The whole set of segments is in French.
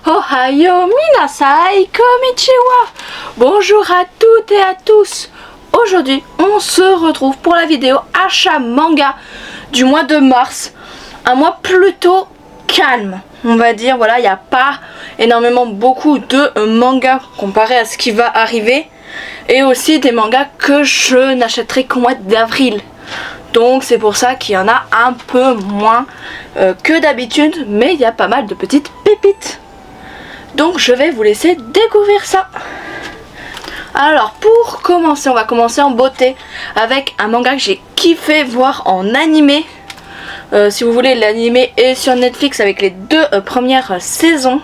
Ohayo minasai konnichiwa. Bonjour à toutes et à tous. Aujourd'hui, on se retrouve pour la vidéo achat manga du mois de mars. Un mois plutôt calme, on va dire. Voilà, il n'y a pas énormément beaucoup de mangas comparé à ce qui va arriver. Et aussi des mangas que je n'achèterai qu'au mois d'avril. Donc c'est pour ça qu'il y en a un peu moins que d'habitude. Mais il y a pas mal de petites pépites. Donc je vais vous laisser découvrir ça. Alors pour commencer, on va commencer en beauté avec un manga que j'ai kiffé voir en animé. Si vous voulez, l'animé est sur Netflix avec les deux premières saisons.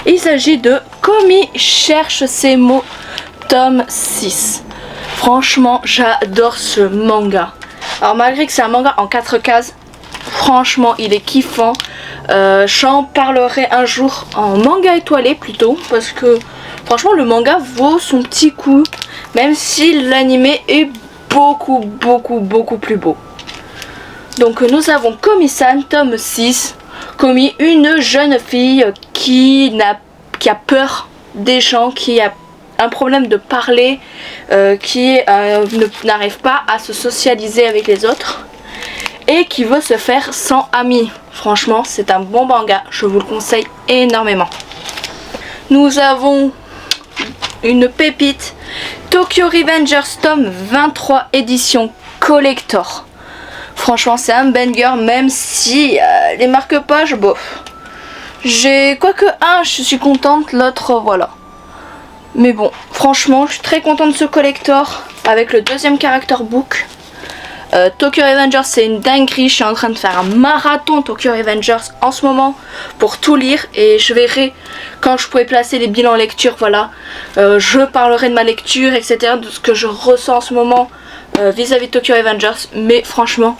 Il s'agit de Komi cherche ses mots, tome 6. Franchement, j'adore ce manga. Alors malgré que c'est un manga en 4 cases, franchement il est kiffant. J'en parlerai un jour en manga étoilé plutôt, parce que franchement le manga vaut son petit coup, même si l'animé est beaucoup plus beau. Donc nous avons Komi-san, tome 6. Komi, une jeune fille qui a peur des gens, qui a un problème de parler, qui n'arrive pas à se socialiser avec les autres et qui veut se faire sans amis. Franchement c'est un bon manga, je vous le conseille énormément. Nous avons une pépite, Tokyo Revengers tome 23 édition collector. Franchement c'est un banger, même si les marque-pages bof. J'ai quoique un je suis contente, l'autre voilà. Mais bon, franchement je suis très contente de ce collector avec le deuxième character book. Tokyo Revengers c'est une dinguerie, je suis en train de faire un marathon Tokyo Revengers en ce moment pour tout lire et je verrai quand je pourrai placer les bilans lecture, voilà. Je parlerai de ma lecture, etc., de ce que je ressens en ce moment vis-à-vis de Tokyo Revengers, mais franchement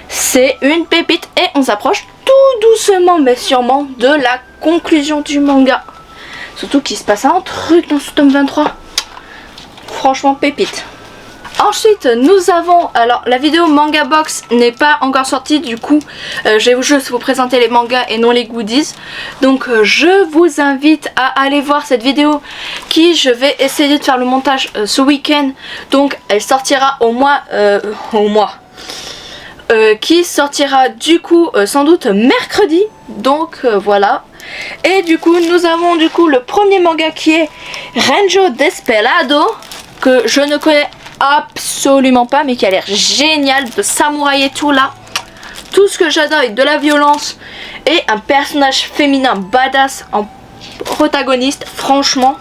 c'est une pépite et on s'approche tout doucement mais sûrement de la conclusion du manga. Surtout qu'il se passe un truc dans ce tome 23. Franchement pépite. Ensuite nous avons, alors la vidéo manga box n'est pas encore sortie, du coup je vais juste vous présenter les mangas et non les goodies. Donc je vous invite à aller voir cette vidéo qui je vais essayer de faire le montage ce week-end. Donc elle sortira qui sortira du coup sans doute mercredi. Donc voilà. Et du coup nous avons du coup le premier manga qui est Renjo Desperado, que je ne connais absolument pas mais qui a l'air génial, de samouraï et tout là. Tout ce que j'adore avec de la violence et un personnage féminin badass en protagoniste. Franchement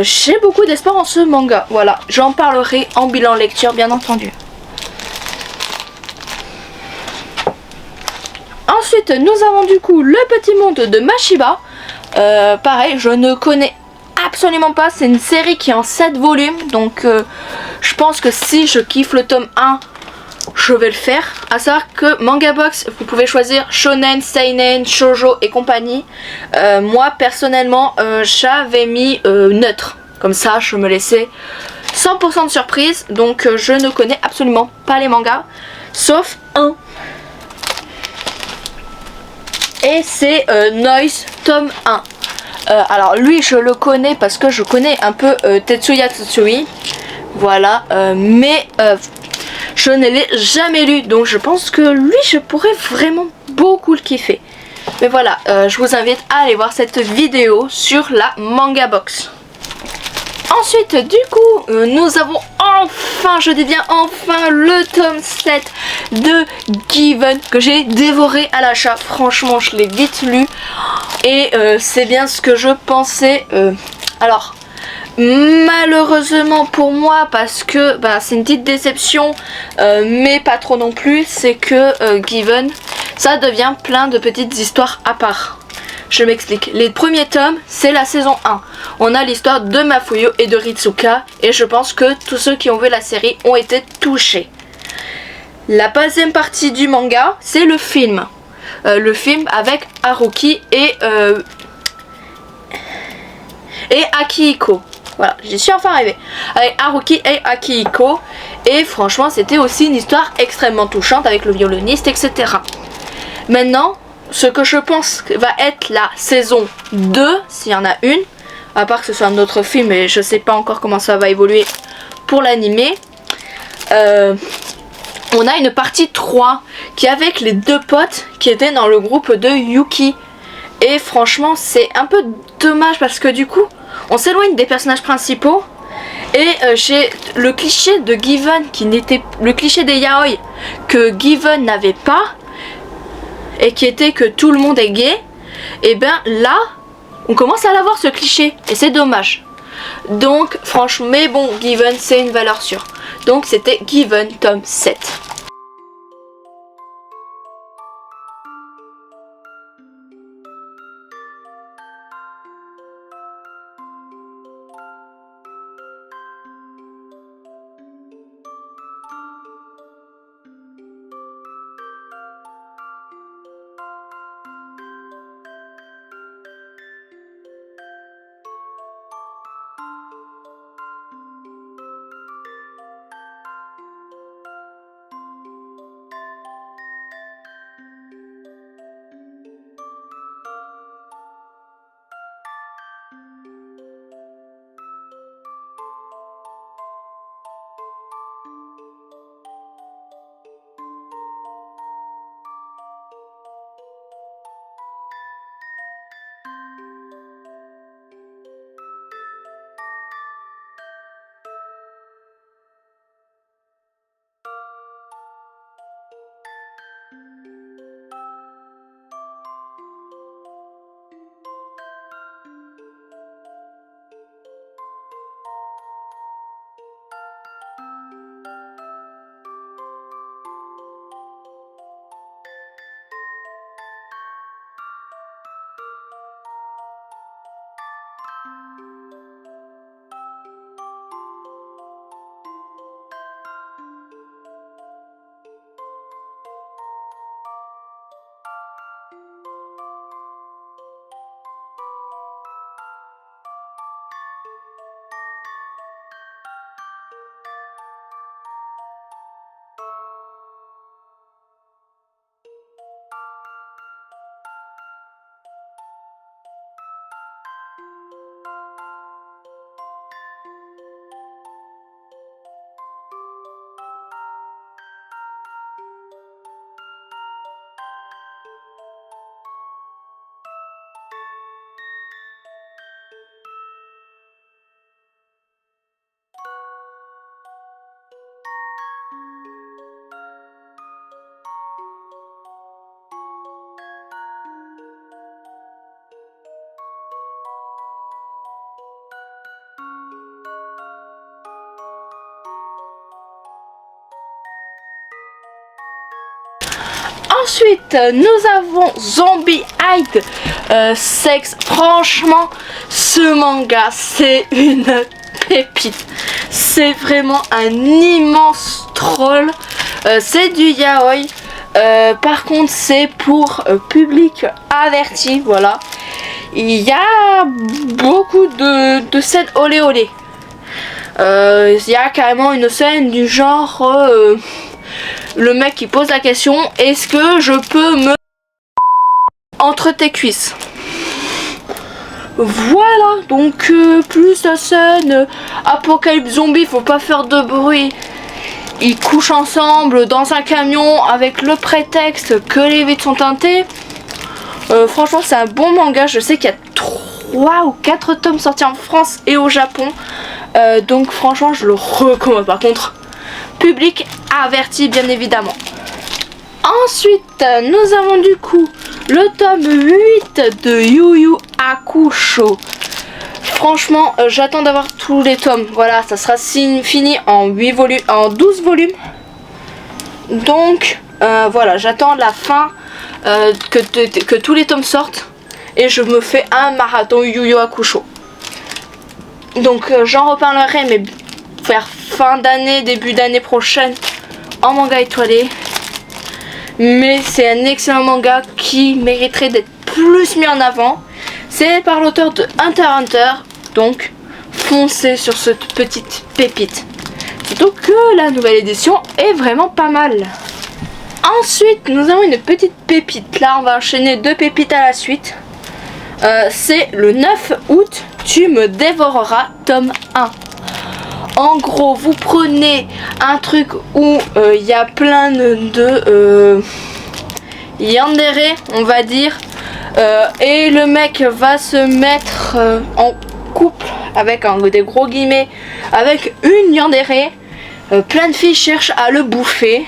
j'ai beaucoup d'espoir en ce manga. Voilà, j'en parlerai en bilan lecture bien entendu. Ensuite nous avons du coup le petit monde de Mashiba. Pareil, je ne connais absolument pas, c'est une série qui est en 7 volumes. Donc je pense que si je kiffe le tome 1, je vais le faire. À savoir que Manga Box, vous pouvez choisir shonen, seinen, shoujo et compagnie. Moi personnellement j'avais mis neutre. Comme ça je me laissais 100% de surprise. Donc je ne connais absolument pas les mangas, sauf un. Et c'est Noise tome 1. Alors lui je le connais parce que je connais un peu Tetsuya Tsutsui. Voilà, mais je ne l'ai jamais lu. Donc je pense que lui je pourrais vraiment beaucoup le kiffer. Mais voilà, je vous invite à aller voir cette vidéo sur la Manga Box. Ensuite du coup nous avons enfin, je dis bien enfin, le tome 7 de Given que j'ai dévoré à l'achat. Franchement je l'ai vite lu et c'est bien ce que je pensais. Alors malheureusement pour moi, parce que c'est une petite déception mais pas trop non plus, c'est que Given ça devient plein de petites histoires à part. Je m'explique. Les premiers tomes, c'est la saison 1. On a l'histoire de Mafuyu et de Ritsuka. Et je pense que tous ceux qui ont vu la série ont été touchés. La deuxième partie du manga, c'est le film. Le film avec Haruki et Akihiko. Voilà, j'y suis enfin arrivée. Avec Haruki et Akihiko. Et franchement, c'était aussi une histoire extrêmement touchante avec le violoniste, etc. Maintenant, ce que je pense va être la saison 2, s'il y en a une, à part que ce soit un autre film, et je sais pas encore comment ça va évoluer pour l'animé. On a une partie 3 qui est avec les deux potes qui étaient dans le groupe de Yuki. Et franchement c'est un peu dommage parce que du coup on s'éloigne des personnages principaux. Et j'ai le cliché de Given qui n'était, le cliché des yaoi que Given n'avait pas, et qui était que tout le monde est gay. Et ben là on commence à l'avoir ce cliché et c'est dommage. Donc franchement, mais bon, Given c'est une valeur sûre. Donc c'était Given tome 7. Ensuite, nous avons Zombie Hide Sex. Franchement, ce manga, c'est une pépite. C'est vraiment un immense troll. C'est du yaoi. Par contre, c'est pour public averti. Voilà. Il y a beaucoup de scènes olé olé. Il y a carrément une scène du genre... le mec qui pose la question, est-ce que je peux me entre tes cuisses? Voilà, donc plus la scène apocalypse zombie, faut pas faire de bruit. Ils couchent ensemble dans un camion avec le prétexte que les vitres sont teintées. Franchement c'est un bon manga, je sais qu'il y a 3 ou 4 tomes sortis en France et au Japon. Donc franchement je le recommande. Par contre, public averti bien évidemment. Ensuite nous avons du coup le tome 8 de Yu Yu Hakusho. Franchement j'attends d'avoir tous les tomes. Voilà, ça sera fini en 12 volumes. Donc voilà, j'attends la fin, que tous les tomes sortent. Et je me fais un marathon Yu Yu Hakusho. Donc j'en reparlerai mais vers fin d'année, début d'année prochaine en manga étoilé. Mais c'est un excellent manga qui mériterait d'être plus mis en avant. C'est par l'auteur de Hunter x Hunter. Donc foncez sur cette petite pépite. Surtout que la nouvelle édition est vraiment pas mal. Ensuite, nous avons une petite pépite. Là, on va enchaîner 2 pépites à la suite. C'est le 9 août, Tu me dévoreras, tome 1. En gros, vous prenez un truc où il y a plein de yandere, on va dire. Et le mec va se mettre en couple avec des gros guillemets avec une yandere. Plein de filles cherchent à le bouffer.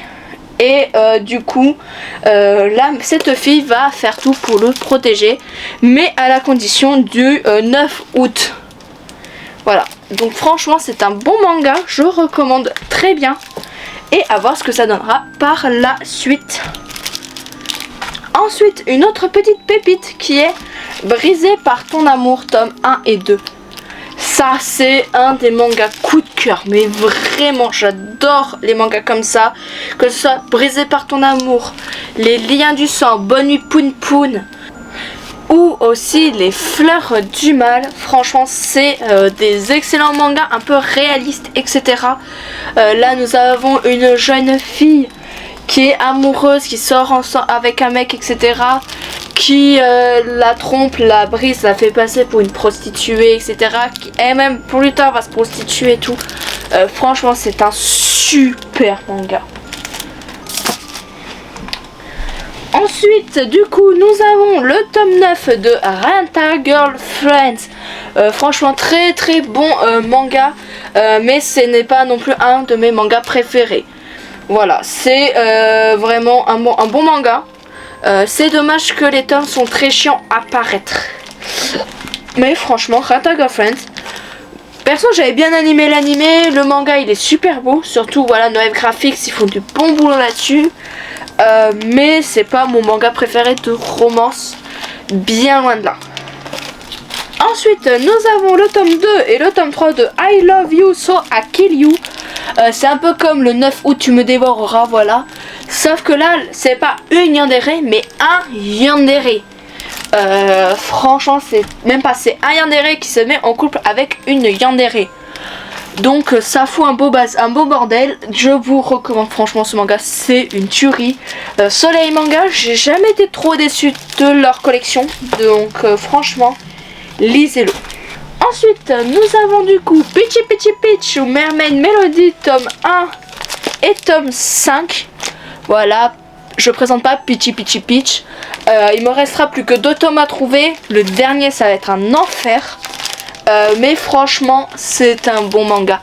Et du coup, là, cette fille va faire tout pour le protéger, mais à la condition du 9 août. Voilà, donc franchement, c'est un bon manga, je recommande très bien. Et à voir ce que ça donnera par la suite. Ensuite, une autre petite pépite qui est Brisé par ton amour, tome 1 et 2. Ça, c'est un des mangas coup de cœur, mais vraiment, j'adore les mangas comme ça. Que ce soit Brisé par ton amour, Les liens du sang, Bonne nuit Poun Poun, ou aussi Les fleurs du mal. Franchement, c'est des excellents mangas, un peu réalistes, etc. Là, nous avons une jeune fille qui est amoureuse, qui sort ensemble avec un mec, etc. Qui la trompe, la brise, la fait passer pour une prostituée, etc. Qui elle-même plus tard va se prostituer et tout. Franchement, c'est un super manga. Ensuite, du coup, nous avons le tome 9 de Renta Girlfriends. Franchement, très très bon manga. Mais ce n'est pas non plus un de mes mangas préférés. Voilà, c'est vraiment un bon manga. C'est dommage que les tomes sont très chiants à paraître. Mais franchement, Renta Girlfriends. Perso, j'avais bien animé l'animé. Le manga, il est super beau. Surtout, voilà, Noël Graphics, ils font du bon boulot là-dessus. Mais c'est pas mon manga préféré de romance. Bien loin de là. Ensuite, nous avons le tome 2 et le tome 3 de I Love You So I Kill You. C'est un peu comme le 9 août, Tu me dévoreras, voilà. Sauf que là, c'est pas une yandere, mais un yandere. Franchement, c'est même pas, c'est un yandere qui se met en couple avec une yandere. Donc ça fout un beau bordel. Je vous recommande franchement ce manga, c'est une tuerie. Soleil Manga, j'ai jamais été trop déçue de leur collection. Donc franchement, lisez-le. Ensuite, nous avons du coup Peachy Peachy Peach ou Mermaid Melody, tome 1 et tome 5. Voilà, je présente pas Peachy Peachy Peach. Il me restera plus que 2 tomes à trouver. Le dernier, ça va être un enfer. Mais franchement, c'est un bon manga.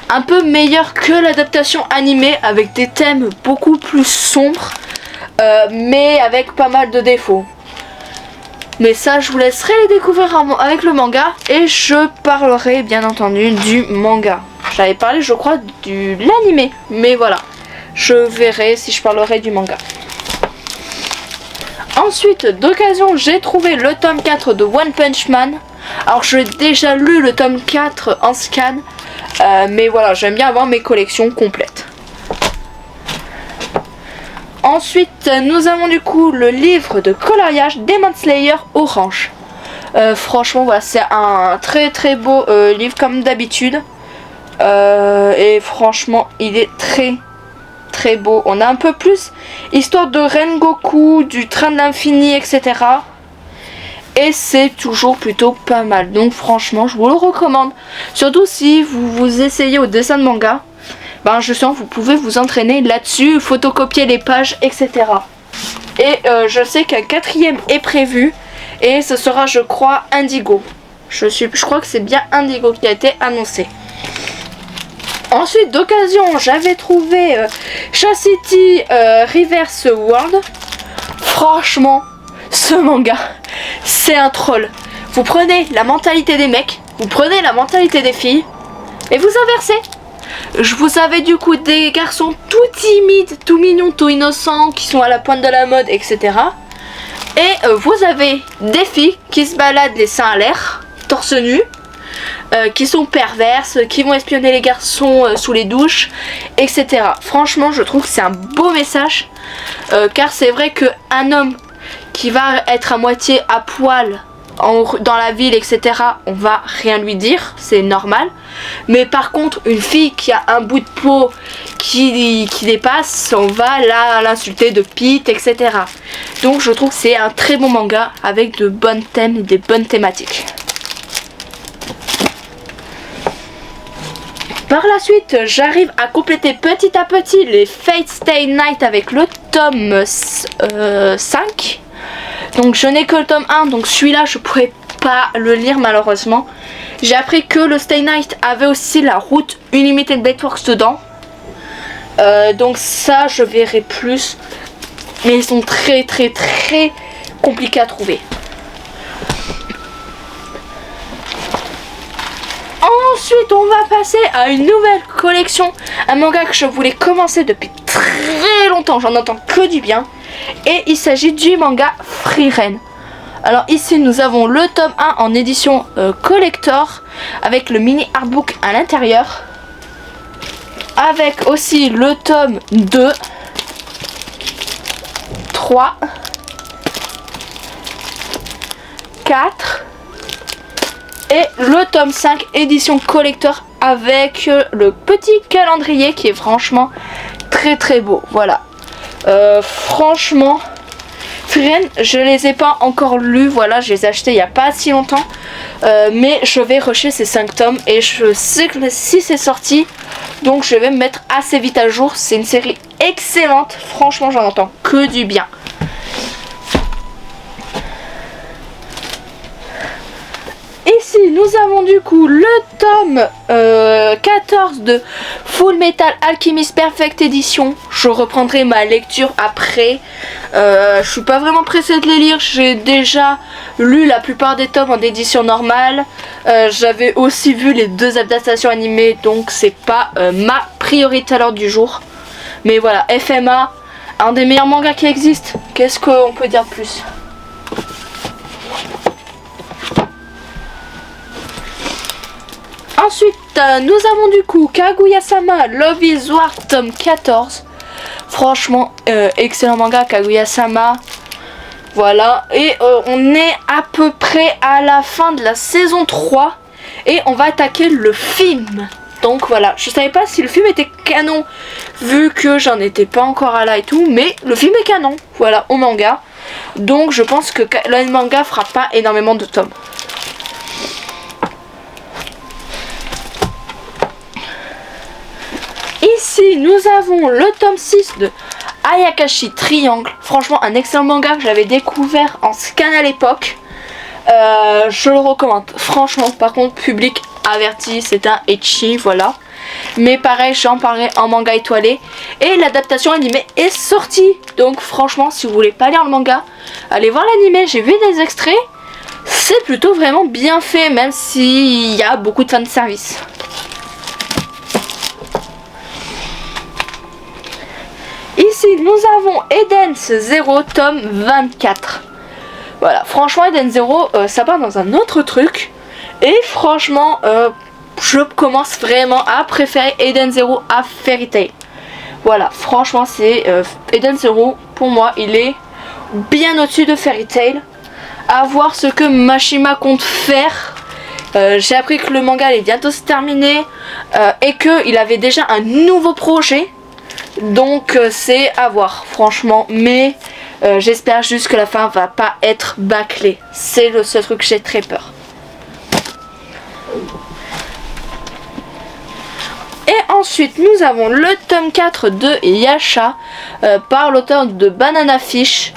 Un peu meilleur que l'adaptation animée, avec des thèmes beaucoup plus sombres. Mais avec pas mal de défauts. Mais ça, je vous laisserai les découvrir avec le manga. Et je parlerai bien entendu du manga. J'avais parlé, je crois, de l'animé. Mais voilà, je verrai si je parlerai du manga. Ensuite, d'occasion, j'ai trouvé le tome 4 de One Punch Man. Alors, j'ai déjà lu le tome 4 en scan. Mais voilà, j'aime bien avoir mes collections complètes. Ensuite, nous avons du coup le livre de coloriage Demon Slayer Orange. Franchement, voilà, c'est un très très beau livre comme d'habitude. Et franchement, il est très très beau. On a un peu plus histoire de Rengoku, du train de l'infini, etc. Et c'est toujours plutôt pas mal. Donc franchement, je vous le recommande. Surtout si vous essayez au dessin de manga. Ben justement, vous pouvez vous entraîner là-dessus, photocopier les pages, etc. Et je sais qu'un 4e est prévu. Et ce sera, je crois, Indigo. Je crois que c'est bien Indigo qui a été annoncé. Ensuite, d'occasion, j'avais trouvé Chastity Reverse World. Franchement, ce manga, c'est un troll. Vous prenez la mentalité des mecs, vous prenez la mentalité des filles, et vous inversez. Vous avez du coup des garçons tout timides, tout mignons, tout innocents, qui sont à la pointe de la mode, etc. Et vous avez des filles qui se baladent les seins à l'air, torse nu, qui sont perverses, qui vont espionner les garçons sous les douches, etc. Franchement, je trouve que c'est un beau message, car c'est vrai qu'un homme qui va être à moitié à poil dans la ville, etc., on va rien lui dire, c'est normal. Mais par contre, une fille qui a un bout de peau, qui dépasse, on va là l'insulter de Pete, etc. Donc je trouve que c'est un très bon manga avec de bons thèmes et des bonnes thématiques. Par la suite, j'arrive à compléter petit à petit les Fate Stay Night avec le tome 5. Donc je n'ai que le tome 1, donc celui-là je pourrais pas le lire malheureusement. J'ai appris que le Stay Night avait aussi la route Unlimited Blade Works dedans. Donc ça je verrai plus. Mais ils sont très compliqués à trouver. Ensuite on va passer à une nouvelle collection. Un manga que je voulais commencer depuis très longtemps. J'en entends que du bien. Et il s'agit du manga Frieren. Alors ici nous avons le tome 1 en édition collector. Avec le mini artbook à l'intérieur. Avec aussi le tome 2, 3, 4 et le tome 5 édition collector avec le petit calendrier qui est franchement très beau. Voilà. Franchement, Frieren, je les ai pas encore lus. Voilà, je les ai achetés il n'y a pas si longtemps. Mais je vais rusher ces 5 tomes et je sais que si c'est sorti, donc je vais me mettre assez vite à jour. C'est une série excellente. Franchement, j'en entends que du bien. Ici, nous avons du coup le tome 14 de Full Metal Alchemist Perfect Edition. Je reprendrai ma lecture après. Je suis pas vraiment pressée de les lire. J'ai déjà lu la plupart des tomes en édition normale. J'avais aussi vu les 2 adaptations animées, donc c'est pas ma priorité à l'ordre du jour. Mais voilà, FMA, un des meilleurs mangas qui existent. Qu'est-ce qu'on peut dire de plus? Ensuite, nous avons du coup Kaguya-sama Love is War tome 14. Franchement, excellent manga Kaguya-sama. Voilà, et on est à peu près à la fin de la saison 3. Et on va attaquer le film. Donc voilà, je savais pas si le film était canon, vu que j'en étais pas encore à là et tout. Mais le film est canon, voilà, au manga. Donc je pense que le manga fera pas énormément de tomes. Ici, nous avons le tome 6 de Ayakashi Triangle. Franchement, un excellent manga que j'avais découvert en scan à l'époque. Je le recommande. Franchement, par contre, public averti, c'est un ecchi, voilà. Mais pareil, j'en parlerai en manga étoilé. Et l'adaptation animée est sortie. Donc franchement, si vous voulez pas lire le manga, allez voir l'animé. J'ai vu des extraits. C'est plutôt vraiment bien fait, même s'il y a beaucoup de fanservice. Ici, nous avons Eden's Zero, tome 24. Voilà, franchement, Eden Zero, ça part dans un autre truc. Et franchement, je commence vraiment à préférer Eden Zero à Fairy Tail. Voilà, franchement, c'est Eden Zero, pour moi, il est bien au-dessus de Fairy Tail. À voir ce que Mashima compte faire. J'ai appris que le manga allait bientôt se terminer et qu'il avait déjà un nouveau projet. Donc c'est à voir franchement, mais j'espère juste que la fin va pas être bâclée. C'est le seul truc que j'ai très peur. Et ensuite nous avons le tome 4 de Yasha par l'auteur de Banana Fish.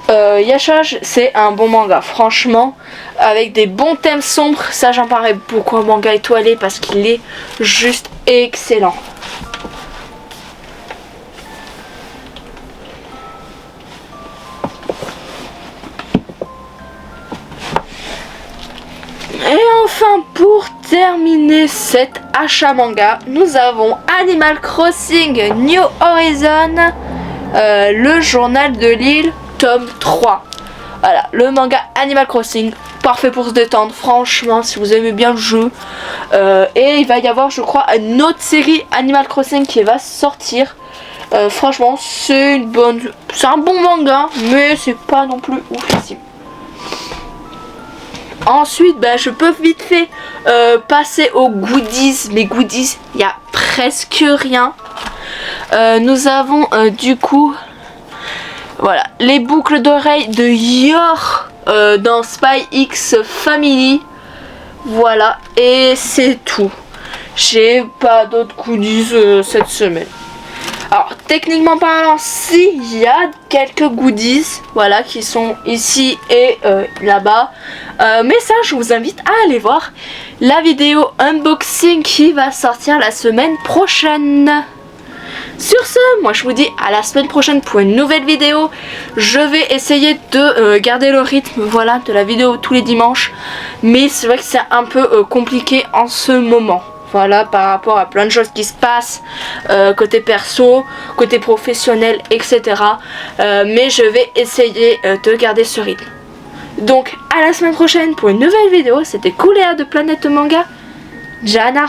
Yasha, c'est un bon manga franchement, avec des bons thèmes sombres. Ça j'en parlerai beaucoup en manga étoilé parce qu'il est juste excellent. Et enfin, pour terminer cet achat manga, nous avons Animal Crossing New Horizon, le journal de l'île, tome 3. Voilà, le manga Animal Crossing, parfait pour se détendre, franchement, si vous aimez bien le jeu. Et il va y avoir, je crois, une autre série Animal Crossing qui va sortir. Franchement, c'est un bon manga, mais c'est pas non plus oufissime. Ensuite, je peux vite fait passer aux goodies. Mes goodies, il y a presque rien. Nous avons du coup, voilà, les boucles d'oreilles de Yor dans Spy X Family. Voilà, et c'est tout. J'ai pas d'autres goodies cette semaine. Alors techniquement parlant, si, il y a quelques goodies, voilà, qui sont ici et là-bas. Mais ça, je vous invite à aller voir la vidéo unboxing qui va sortir la semaine prochaine. Sur ce, moi je vous dis à la semaine prochaine pour une nouvelle vidéo. Je vais essayer de garder le rythme, voilà, de la vidéo tous les dimanches. Mais c'est vrai que c'est un peu compliqué en ce moment. Voilà, par rapport à plein de choses qui se passent, côté perso, côté professionnel, etc. Mais je vais essayer de garder ce rythme. Donc à la semaine prochaine pour une nouvelle vidéo. C'était Kulea de Planète Manga. Jana.